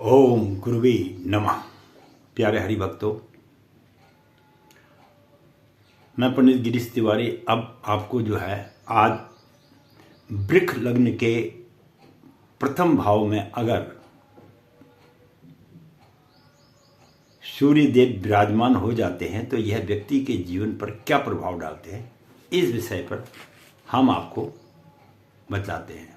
ओम गुरुवे नमः। प्यारे हरि भक्तों, मैं पंडित गिरीश तिवारी अब आपको जो है आज वृक्ष लग्न के प्रथम भाव में अगर सूर्य देव विराजमान हो जाते हैं तो यह व्यक्ति के जीवन पर क्या प्रभाव डालते हैं, इस विषय पर हम आपको बताते हैं।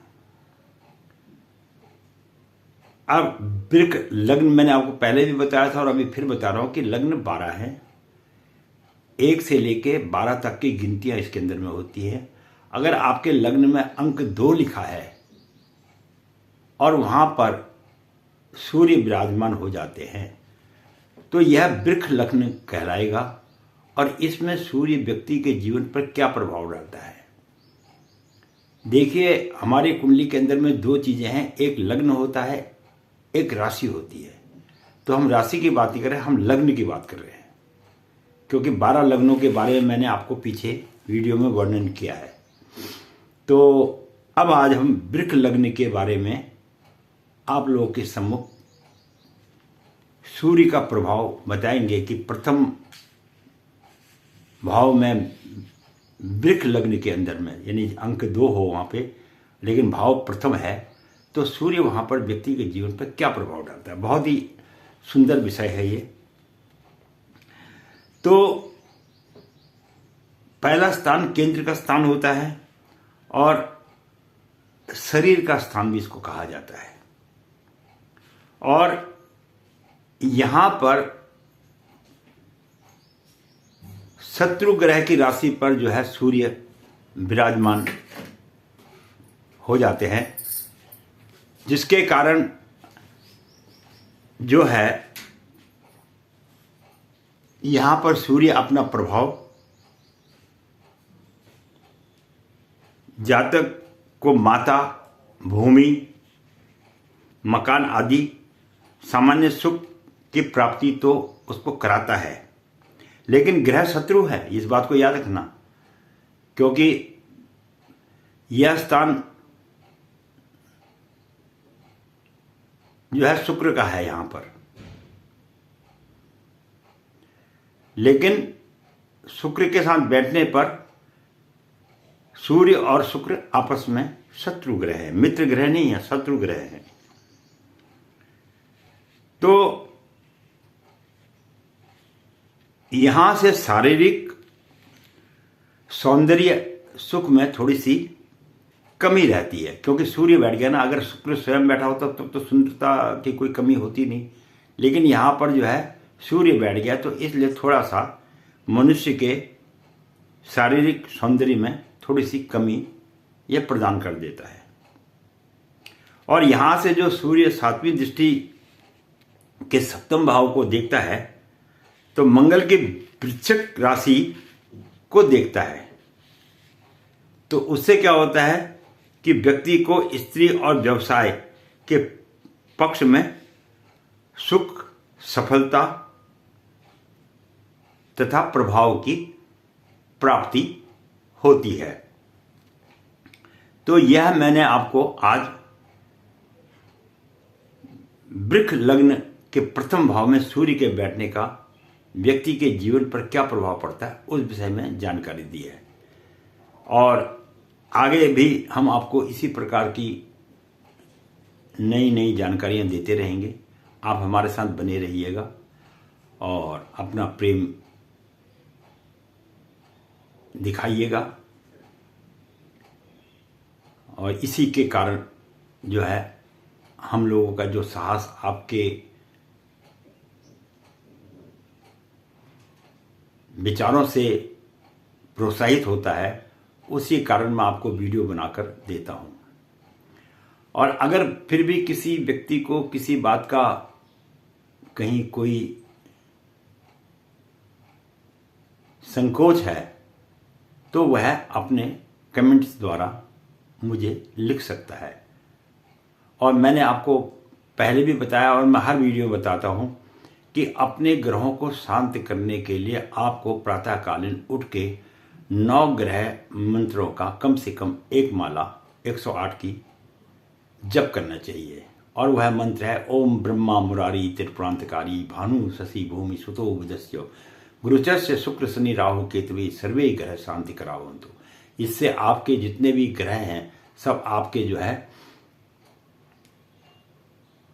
अब वृक्ष लग्न मैंने आपको पहले भी बताया था और अभी फिर बता रहा हूं कि लग्न 12 है। 1 से लेके 12 तक की गिनतियां इसके अंदर में होती है। अगर आपके लग्न में अंक 2 लिखा है और वहां पर सूर्य विराजमान हो जाते हैं तो यह वृक्ष लग्न कहलाएगा। और इसमें सूर्य व्यक्ति के जीवन पर क्या प्रभाव डालता है, देखिए हमारी कुंडली के अंदर में 2 चीजें हैं, एक लग्न होता है, एक राशि होती है। तो हम राशि की बात नहीं कर रहे, हम लग्न की बात कर रहे हैं, क्योंकि 12 लग्नों के बारे में मैंने आपको पीछे वीडियो में वर्णन किया है। तो अब आज हम वृक्ष लग्न के बारे में आप लोगों के सम्मुख सूर्य का प्रभाव बताएंगे कि प्रथम भाव में वृक्ष लग्न के अंदर में, यानी अंक 2 हो वहां पे लेकिन भाव प्रथम है, तो सूर्य वहां पर व्यक्ति के जीवन पर क्या प्रभाव डालता है। बहुत ही सुंदर विषय है ये। तो पहला स्थान केंद्र का स्थान होता है और शरीर का स्थान भी इसको कहा जाता है। और यहां पर शत्रु ग्रह की राशि पर जो है सूर्य विराजमान हो जाते हैं, जिसके कारण जो है यहां पर सूर्य अपना प्रभाव जातक को माता, भूमि, मकान आदि सामान्य सुख की प्राप्ति तो उसको कराता है, लेकिन ग्रह शत्रु है, इस बात को याद रखना। क्योंकि यह स्थान जो है शुक्र का है यहां पर, लेकिन शुक्र के साथ बैठने पर सूर्य और शुक्र आपस में शत्रु ग्रह है, मित्र ग्रह नहीं है, शत्रु ग्रह है। तो यहां से शारीरिक सौंदर्य सुख में थोड़ी सी कमी रहती है, क्योंकि सूर्य बैठ गया ना। अगर शुक्र स्वयं बैठा होता तब तो सुंदरता की कोई कमी होती नहीं, लेकिन यहां पर जो है सूर्य बैठ गया तो इसलिए थोड़ा सा मनुष्य के शारीरिक सौंदर्य में थोड़ी सी कमी यह प्रदान कर देता है। और यहां से जो सूर्य 7वीं दृष्टि के 7वें भाव को देखता है तो मंगल के वृश्चिक राशि को देखता है। तो उससे क्या होता है कि व्यक्ति को स्त्री और व्यवसाय के पक्ष में सुख, सफलता तथा प्रभाव की प्राप्ति होती है। तो यह मैंने आपको आज वृक्ष लग्न के प्रथम भाव में सूर्य के बैठने का व्यक्ति के जीवन पर क्या प्रभाव पड़ता है उस विषय में जानकारी दी है। और आगे भी हम आपको इसी प्रकार की नई नई जानकारियां देते रहेंगे। आप हमारे साथ बने रहिएगा और अपना प्रेम दिखाइएगा। और इसी के कारण जो है हम लोगों का जो साहस आपके विचारों से प्रोत्साहित होता है, उसी कारण मैं आपको वीडियो बनाकर देता हूं। और अगर फिर भी किसी व्यक्ति को किसी बात का कहीं कोई संकोच है तो वह अपने कमेंट्स द्वारा मुझे लिख सकता है। और मैंने आपको पहले भी बताया और मैं हर वीडियो में बताता हूं कि अपने ग्रहों को शांत करने के लिए आपको प्रातःकालीन उठ के 9 ग्रह मंत्रों का कम से कम 1 माला 108 की जप करना चाहिए। और वह मंत्र है ओम ब्रह्मा मुरारी त्रिपुरांतकारी भानु शशि भूमि सुतो बुधस्य गुरुचस्य शुक्र शनि राहु केतवे सर्वे ग्रह शांति करावंतु। इससे आपके जितने भी ग्रह हैं सब आपके जो है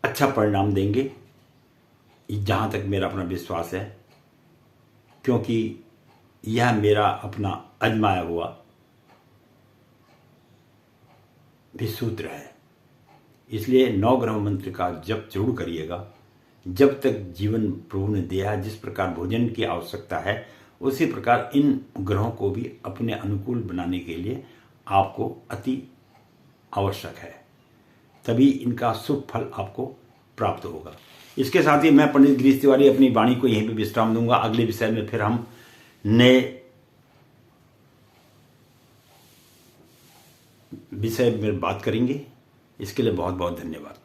अच्छा परिणाम देंगे, जहाँ तक मेरा अपना विश्वास है, क्योंकि यह मेरा अपना आजमाया हुआ भी सूत्र है। इसलिए 9 ग्रह मंत्र का जप जरूर करिएगा। जब तक जीवन प्रभु ने दिया है, जिस प्रकार भोजन की आवश्यकता है उसी प्रकार इन ग्रहों को भी अपने अनुकूल बनाने के लिए आपको अति आवश्यक है, तभी इनका शुभ फल आपको प्राप्त होगा। इसके साथ ही मैं पंडित गिरीश तिवारी अपनी वाणी को यहीं पे विश्राम दूंगा। अगले विषय में फिर हम नए विषय में बात करेंगे। इसके लिए बहुत बहुत धन्यवाद।